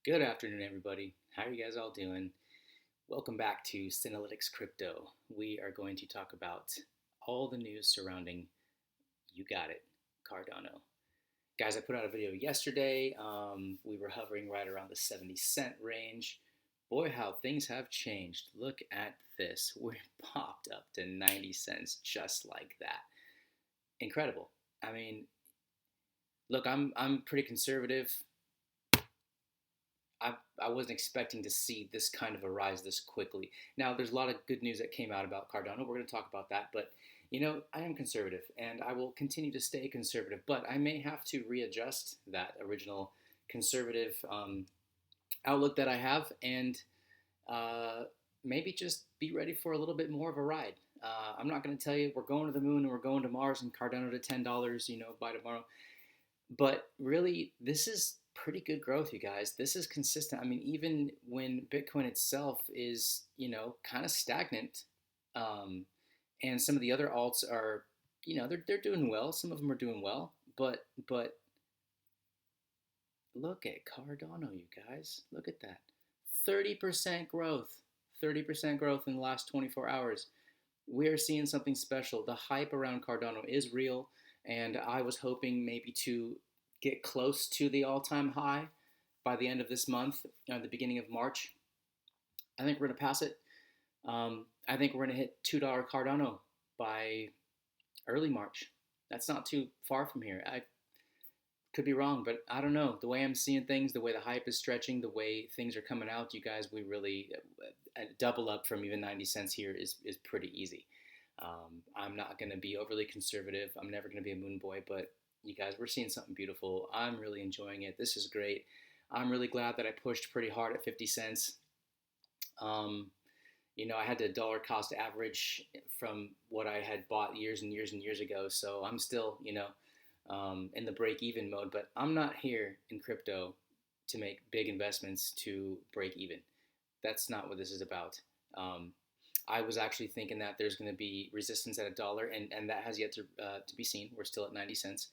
Good afternoon, everybody. How are you guys all doing? Welcome back to Synalytics Crypto. We are going to talk about all the news surrounding, you got it, Cardano. Guys, I put out a video yesterday. We were hovering right around the 70-cent range. Boy, how things have changed. Look at this. We're popped up to 90 cents just like that. Incredible. I mean, look, I'm pretty conservative. I wasn't expecting to see this kind of a rise this quickly. Now, there's a lot of good news that came out about Cardano. We're going to talk about that. But, I am conservative and I will continue to stay conservative. But I may have to readjust that original conservative outlook that I have and maybe just be ready for a little bit more of a ride. I'm not going to tell you we're going to the moon and we're going to Mars and Cardano to $10, by tomorrow. But really, this is pretty good growth, you guys. This is consistent. I mean, even when Bitcoin itself is, kind of stagnant, and some of the other alts are, they're doing well. Some of them are doing well, but look at Cardano, you guys. Look at that, 30% growth, 30% growth in the last 24 hours. We are seeing something special. The hype around Cardano is real, and I was hoping maybe to get close to the all-time high by the end of this month, the beginning of March. I think we're going to pass it. I think we're going to hit $2 Cardano by early March. That's not too far from here. I could be wrong, but I don't know. The way I'm seeing things, the way the hype is stretching, the way things are coming out, you guys, we really double up from even 90 cents here is pretty easy. I'm not going to be overly conservative. I'm never going to be a moon boy, but you guys, we're seeing something beautiful. I'm really enjoying it. This is great. I'm really glad that I pushed pretty hard at 50 cents. I had to dollar cost average from what I had bought years and years and years ago. So I'm still, in the break even mode, but I'm not here in crypto to make big investments to break even. That's not what this is about. I was actually thinking that there's going to be resistance at $1, and that has yet to be seen. We're still at 90 cents.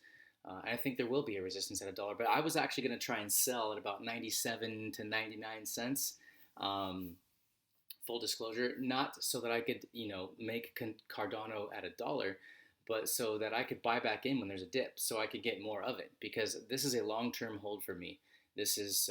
And I think there will be a resistance at $1, but I was actually going to try and sell at about 97 to 99 cents. Full disclosure, not so that I could, make Cardano at $1, but so that I could buy back in when there's a dip, so I could get more of it, because this is a long-term hold for me. This is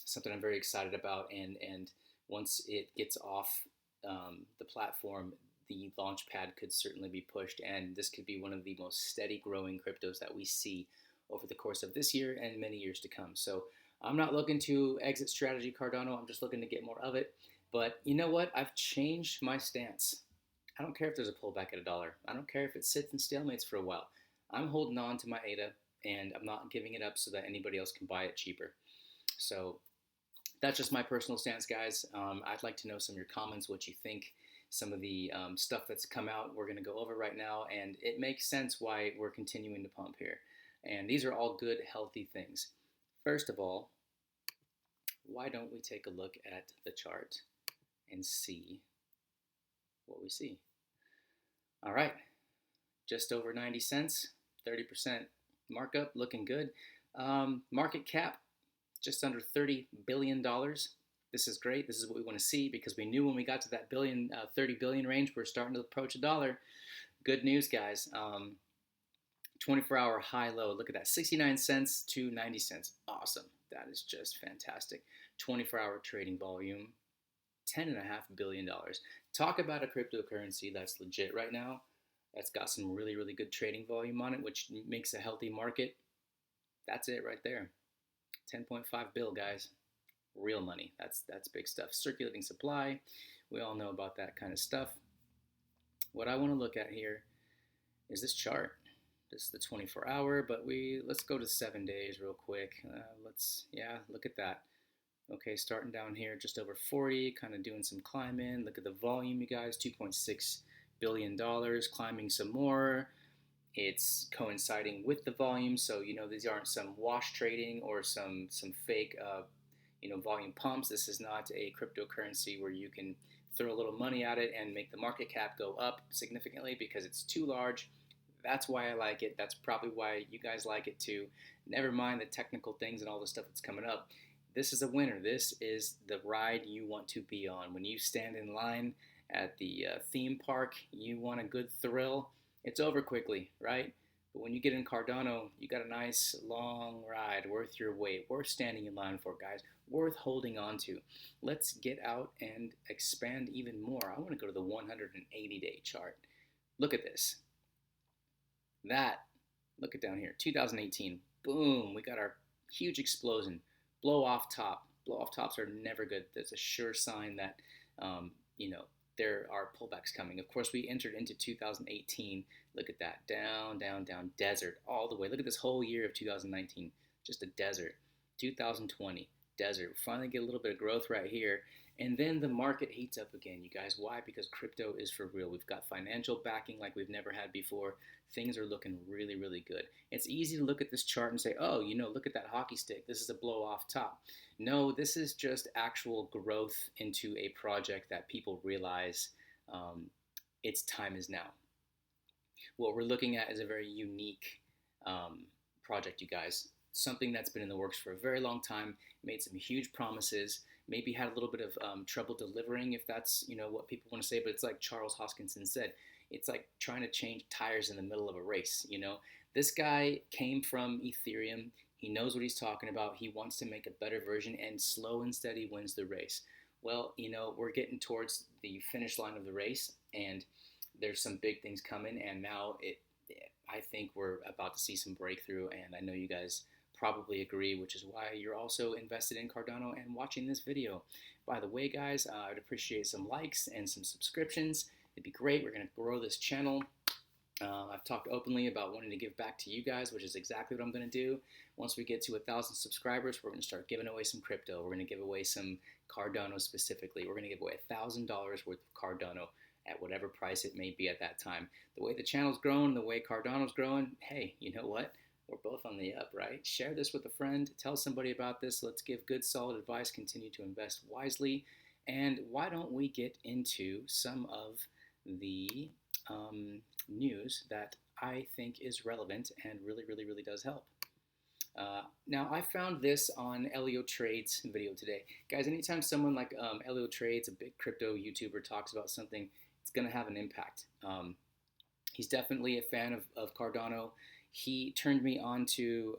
something I'm very excited about, and once it gets off the platform, the launch pad could certainly be pushed, and this could be one of the most steady growing cryptos that we see over the course of this year and many years to come. So I'm not looking to exit strategy Cardano. I'm just looking to get more of it. But you know what? I've changed my stance. I don't care if there's a pullback at $1. I don't care if it sits and stalemates for a while. I'm holding on to my ADA, and I'm not giving it up so that anybody else can buy it cheaper. So that's just my personal stance, guys. I'd like to know some of your comments, what you think, some of the stuff that's come out. We're going to go over right now, and it makes sense why we're continuing to pump here. And these are all good, healthy things. First of all, why don't we take a look at the chart and see what we see? All right, just over 90 cents, 30% markup, looking good. Market cap, just under $30 billion. This is great. This is what we want to see, because we knew when we got to that 30 billion range, we're starting to approach $1. Good news, guys. 24-hour high low. Look at that, 69 cents to 90 cents. Awesome. That is just fantastic. 24-hour trading volume, $10.5 billion. Talk about a cryptocurrency that's legit right now. That's got some really, really good trading volume on it, which makes a healthy market. That's it right there. 10.5 bill, guys. Real money. That's big stuff. Circulating supply. We all know about that kind of stuff. What I want to look at here is this chart. This is the 24-hour, but let's go to 7 days real quick. Look at that. Okay, starting down here, just over 40, kind of doing some climbing. Look at the volume, you guys, $2.6 billion, climbing some more. It's coinciding with the volume, so these aren't some wash trading or some fake volume pumps. This is not a cryptocurrency where you can throw a little money at it and make the market cap go up significantly, because it's too large. That's why I like it. That's probably why you guys like it too. Never mind the technical things and all the stuff that's coming up. this is a winner. This is the ride you want to be on. When you stand in line at the theme park, you want a good thrill. It's over quickly, right? But when you get in Cardano, you got a nice long ride, worth your wait, worth standing in line for, guys, worth holding on to. Let's get out and expand even more. I want to go to the 180-day chart. Look at this. Look at down here, 2018. Boom, we got our huge explosion. Blow off top. Blow off tops are never good. That's a sure sign that, there are pullbacks coming. Of course, we entered into 2018. Look at that. Down, down, down. Desert all the way. Look at this whole year of 2019. Just a desert. 2020. Desert. Finally get a little bit of growth right here. And then the market heats up again, you guys. Why? Because crypto is for real. We've got financial backing like we've never had before. Things are looking really, really good. It's easy to look at this chart and say, oh, look at that hockey stick. This is a blow off top. No, this is just actual growth into a project that people realize its time is now. What we're looking at is a very unique project, you guys. Something that's been in the works for a very long time, made some huge promises, maybe had a little bit of trouble delivering, if that's what people want to say. But it's like Charles Hoskinson said, it's like trying to change tires in the middle of a race. This guy came from Ethereum. He knows what he's talking about. He wants to make a better version, and slow and steady wins the race. Well, we're getting towards the finish line of the race, and there's some big things coming, and now I think we're about to see some breakthrough, and I know you guys probably agree, which is why you're also invested in Cardano and watching this video. By the way, guys, I'd appreciate some likes and some subscriptions. It'd be great. We're going to grow this channel. I've talked openly about wanting to give back to you guys, which is exactly what I'm going to do. Once we get to 1,000 subscribers, we're going to start giving away some crypto. We're going to give away some Cardano specifically. We're going to give away $1,000 worth of Cardano at whatever price it may be at that time. The way the channel's growing, the way Cardano's growing, hey, you know what? We're both on the up, right? Share this with a friend. Tell somebody about this. Let's give good, solid advice. Continue to invest wisely. And why don't we get into some of the news that I think is relevant and really, really, really does help. Now, I found this on Elio Trade's video today. Guys, anytime someone like Elio Trade's, a big crypto YouTuber, talks about something, it's going to have an impact. He's definitely a fan of Cardano. He turned me on to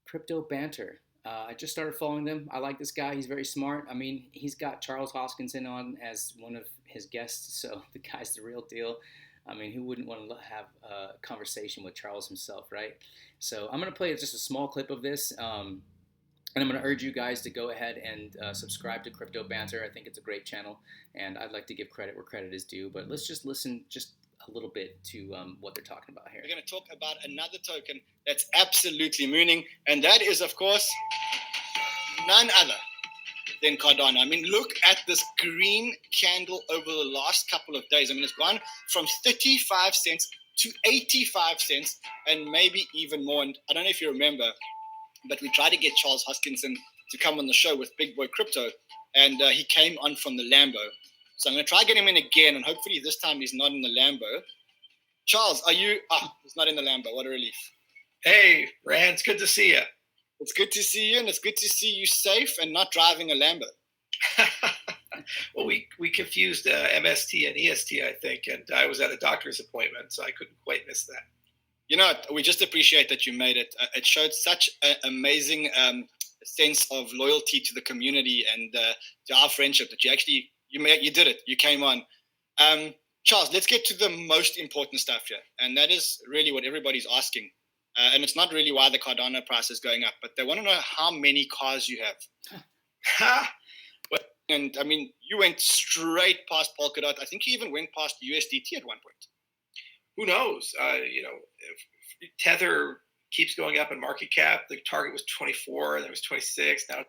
Crypto Banter. I just started following them. I like this guy. He's very smart. I mean, he's got Charles Hoskinson on as one of his guests, so the guy's the real deal. I mean, who wouldn't want to have a conversation with Charles himself, right? So I'm going to play just a small clip of this, and I'm going to urge you guys to go ahead and subscribe to Crypto Banter. I think it's a great channel, and I'd like to give credit where credit is due. But let's just listen just a little bit to what they're talking about here. We're going to talk about another token that's absolutely mooning, and that is, of course, none other than Cardano. I mean, look at this green candle over the last couple of days. I mean, it's gone from 35 cents to 85 cents and maybe even more. And I don't know if you remember, but we tried to get Charles Hoskinson to come on the show with Big Boy Crypto, and he came on from the Lambo. So I'm going to try to get him in again, and hopefully this time he's not in the Lambo. Charles, are you? He's not in the Lambo. What a relief. Hey, Rand, it's good to see you. It's good to see you, and it's good to see you safe and not driving a Lambo. Well, we confused MST and EST, I think, and I was at a doctor's appointment, so I couldn't quite miss that. You know, we just appreciate that you made it. It showed such an amazing sense of loyalty to the community and to our friendship that you did it. You came on. Charles, let's get to the most important stuff here, and that is really what everybody's asking. And it's not really why the Cardano price is going up, but they want to know how many cars you have. And I mean, you went straight past Polkadot. I think you even went past USDT at one point. Who knows? If Tether keeps going up in market cap. The target was 24, and it was 26. Now,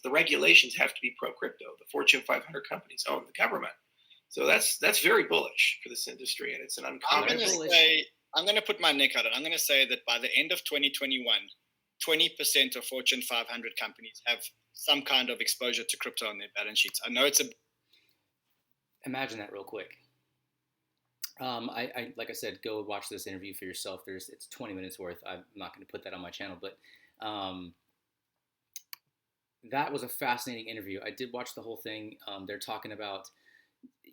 the regulations have to be pro-crypto. The Fortune 500 companies own the government. So that's very bullish for this industry, and it's an uncommon. I'm going to put my neck out it. I'm going to say that by the end of 2021, 20% of Fortune 500 companies have some kind of exposure to crypto on their balance sheets. I know it's a... Imagine that real quick. I like I said, go watch this interview for yourself. It's 20 minutes worth. I'm not going to put that on my channel, but Um, that was a fascinating interview. I did watch the whole thing. They're talking about,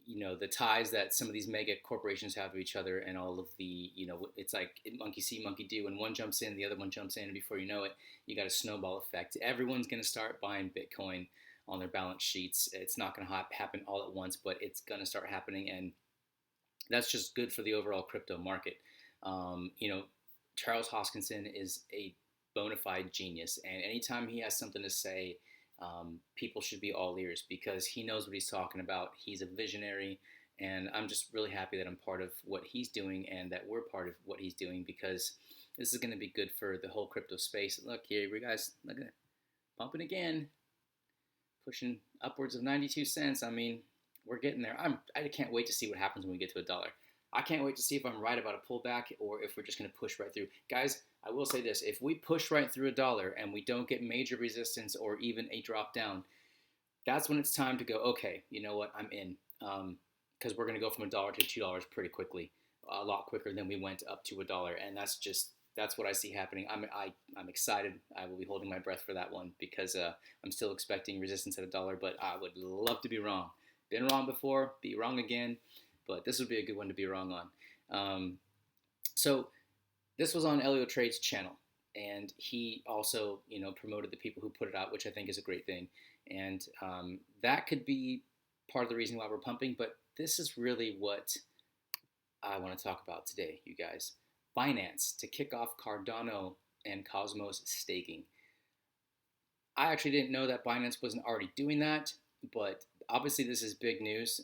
the ties that some of these mega corporations have to each other, and all of the, it's like monkey see, monkey do. When one jumps in, the other one jumps in, and before you know it, you got a snowball effect. Everyone's going to start buying Bitcoin on their balance sheets. It's not going to happen all at once, but it's going to start happening, and that's just good for the overall crypto market. Charles Hoskinson is a bona fide genius, and anytime he has something to say, people should be all ears because he knows what he's talking about. He's a visionary, and I'm just really happy that I'm part of what he's doing and that we're part of what he's doing because this is going to be good for the whole crypto space. Look here, you guys, look at it, pumping again, pushing upwards of 92 cents. I mean, we're getting there. I can't wait to see what happens when we get to $1. I can't wait to see if I'm right about a pullback or if we're just going to push right through. Guys, I will say this. If we push right through $1 and we don't get major resistance or even a drop down, that's when it's time to go, okay, you know what, I'm in. Because we're going to go from $1 to $2 pretty quickly, a lot quicker than we went up to $1. And that's what I see happening. I'm excited. I will be holding my breath for that one because I'm still expecting resistance at $1, but I would love to be wrong. Been wrong before, be wrong again. But this would be a good one to be wrong on. So this was on Elio Trade's channel, and he also, promoted the people who put it out, which I think is a great thing. And that could be part of the reason why we're pumping. But this is really what I want to talk about today, you guys. Binance to kick off Cardano and Cosmos staking. I actually didn't know that Binance wasn't already doing that, but obviously this is big news.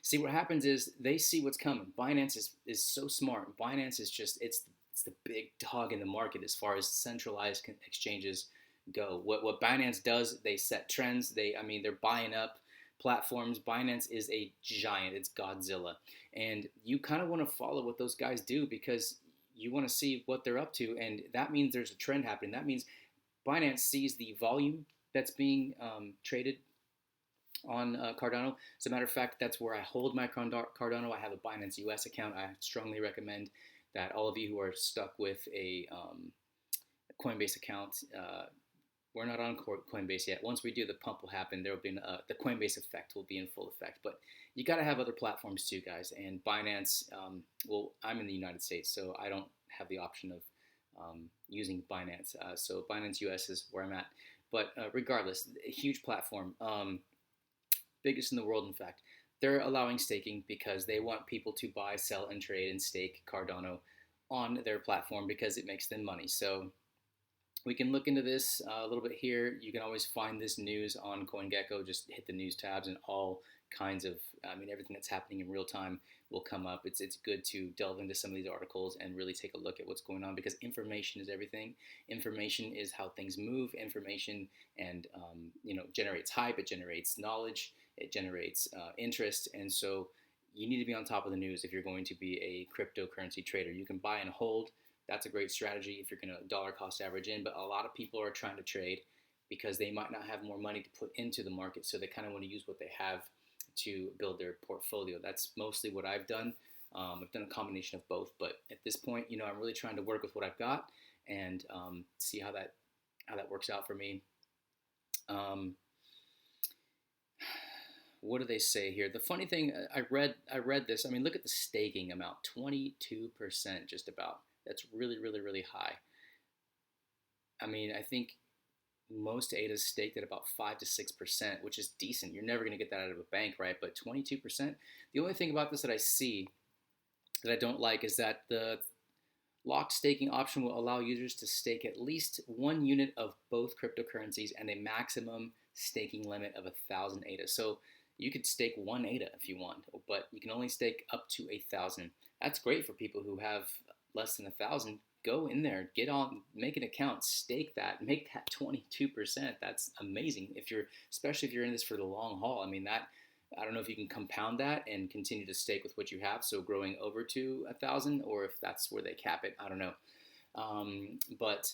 See, what happens is they see what's coming. Binance is so smart. Binance is it's the big dog in the market as far as centralized exchanges go. What Binance does, they set trends. They're buying up platforms. Binance is a giant. It's Godzilla, and you kind of want to follow what those guys do because you want to see what they're up to, and that means there's a trend happening. That means Binance sees the volume that's being traded on Cardano. As a matter of fact, that's where I hold my Cardano. I have a Binance US account. I strongly recommend that all of you who are stuck with a Coinbase account, we're not on Coinbase yet. Once we do, the pump will happen. There will be the Coinbase effect will be in full effect. But you got to have other platforms too, guys. And Binance, I'm in the United States, so I don't have the option of using Binance. So Binance US is where I'm at. But regardless, a huge platform. Biggest in the world, in fact. They're allowing staking because they want people to buy, sell, and trade and stake Cardano on their platform because it makes them money. So we can look into this a little bit here. You can always find this news on CoinGecko. Just hit the news tabs and all kinds of, everything that's happening in real time will come up. It's good to delve into some of these articles and really take a look at what's going on because information is everything. Information is how things move. Information and generates hype. It generates knowledge. It generates interest. And so you need to be on top of the news if you're going to be a cryptocurrency trader. You can buy and hold. That's a great strategy if you're going to dollar cost average in. But a lot of people are trying to trade because they might not have more money to put into the market. So they kind of want to use what they have to build their portfolio. That's mostly what I've done. I've done a combination of both. But at this point, I'm really trying to work with what I've got and see how that works out for me. What do they say here? The funny thing, I read this. Look at the staking amount, 22%, just about. That's really, really, really high. I think most ADA's staked at about 5 to 6%, which is decent. You're never going to get that out of a bank, right? But 22%. The only thing about this that I see that I don't like is that the locked staking option will allow users to stake at least 1 unit of both cryptocurrencies and a maximum staking limit of 1,000 ADA. So you could stake 1 ADA if you want, but you can only stake up to 1,000. That's great for people who have less than 1,000. Go in there, make an account, stake that, make that 22%. That's amazing. Especially if you're in this for the long haul. I don't know if you can compound that and continue to stake with what you have, so growing over to 1,000, or if that's where they cap it. I don't know. But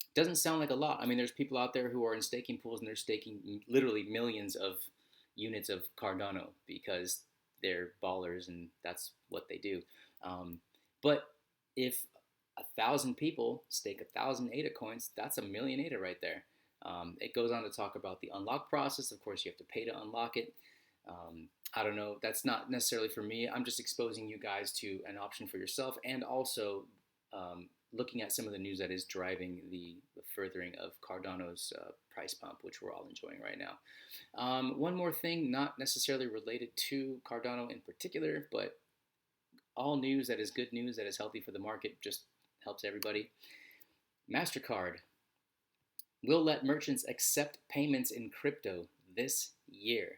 it doesn't sound like a lot. There's people out there who are in staking pools and they're staking literally millions of units of Cardano because they're ballers and that's what they do. But if 1,000 people stake 1,000 ADA coins, that's a million ADA right there. It goes on to talk about the unlock process. Of course, you have to pay to unlock it. I don't know. That's not necessarily for me. I'm just exposing you guys to an option for yourself, and also looking at some of the news that is driving the furthering of Cardano's price pump, which we're all enjoying right now. One more thing, not necessarily related to Cardano in particular, but all news that is good news, that is healthy for the market, just helps everybody. Mastercard will let merchants accept payments in crypto this year.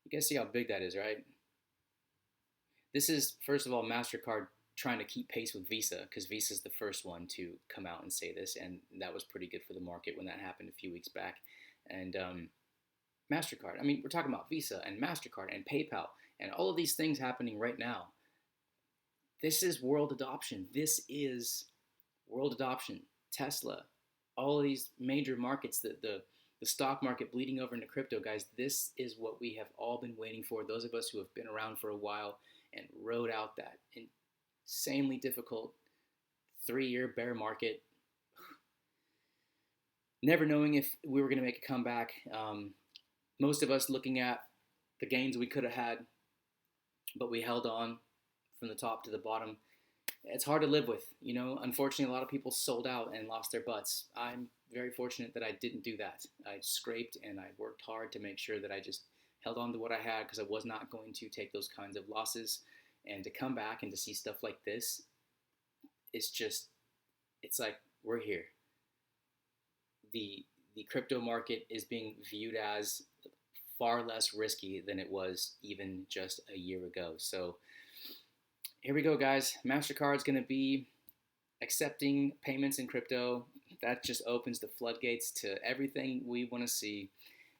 You guys see how big that is, right? This is, first of all, Mastercard trying to keep pace with Visa, because Visa's the first one to come out and say this, and that was pretty good for the market when that happened a few weeks back. And Mastercard, I mean, we're talking about Visa and Mastercard and PayPal and all of these things happening right now. This is world adoption. This is world adoption. Tesla, all of these major markets, the stock market bleeding over into crypto, guys. This is what we have all been waiting for. Those of us who have been around for a while and rode out that insanely difficult 3-year bear market, never knowing if we were going to make a comeback. Most of us looking at the gains we could have had, but we held on from the top to the bottom. It's hard to live with, you know. Unfortunately, a lot of people sold out and lost their butts. I'm very fortunate that I didn't do that. I scraped and I worked hard to make sure that I just held on to what I had, because I was not going to take those kinds of losses. And to come back and to see stuff like this, it's like we're here. The crypto market is being viewed as far less risky than it was even just a year ago. So here we go, guys. Mastercard's going to be accepting payments in crypto. That just opens the floodgates to everything we want to see,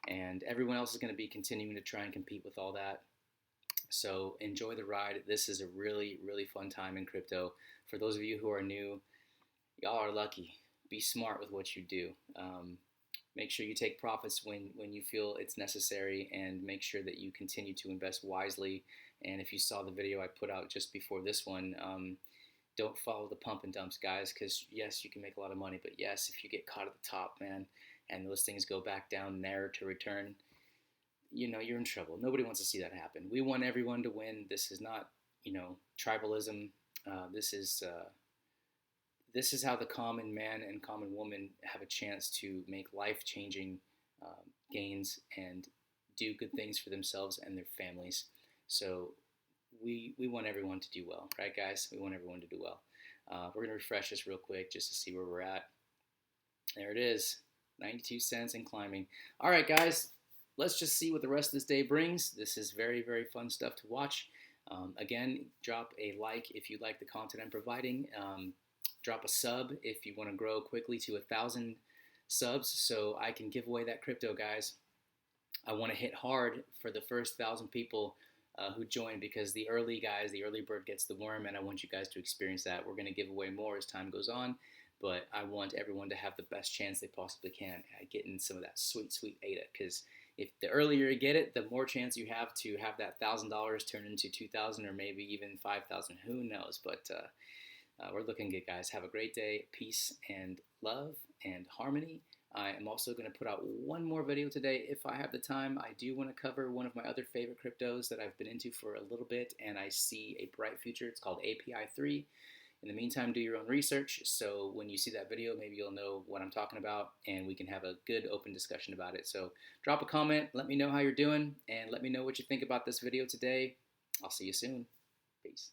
and everyone else is going to be continuing to try and compete with all that. So enjoy the ride. This is a really, really fun time in crypto. For those of you who are new, y'all are lucky. Be smart with what you do. Make sure you take profits when you feel it's necessary, and make sure that you continue to invest wisely. And if you saw the video I put out just before this one, don't follow the pump and dumps, guys, because yes, you can make a lot of money, but yes, if you get caught at the top, man, and those things go back down never to return, you know, you're in trouble. Nobody wants to see that happen. We want everyone to win. This is not, you know, tribalism. This is how the common man and common woman have a chance to make life-changing gains and do good things for themselves and their families. So we want everyone to do well, right, guys? We want everyone to do well. We're going to refresh this real quick just to see where we're at. There it is, 92 cents and climbing. All right, guys, let's just see what the rest of this day brings. This is very, very fun stuff to watch. Again, drop a like if you like the content I'm providing. Drop a sub if you want to grow quickly to 1,000 subs so I can give away that crypto, guys. I want to hit hard for the first 1,000 people who join, because the early guys, the early bird gets the worm, and I want you guys to experience that. We're going to give away more as time goes on, but I want everyone to have the best chance they possibly can at getting some of that sweet, sweet ADA, because if the earlier you get it, the more chance you have to have that $1,000 turn into 2,000 or maybe even 5,000. Who knows? But we're looking good, guys. Have a great day. Peace and love and harmony. I am also going to put out one more video today if I have the time. I do want to cover one of my other favorite cryptos that I've been into for a little bit, and I see a bright future. It's called API 3. In the meantime, do your own research, so when you see that video, maybe you'll know what I'm talking about, and we can have a good open discussion about it. So drop a comment, let me know how you're doing, and let me know what you think about this video today. I'll see you soon. Peace.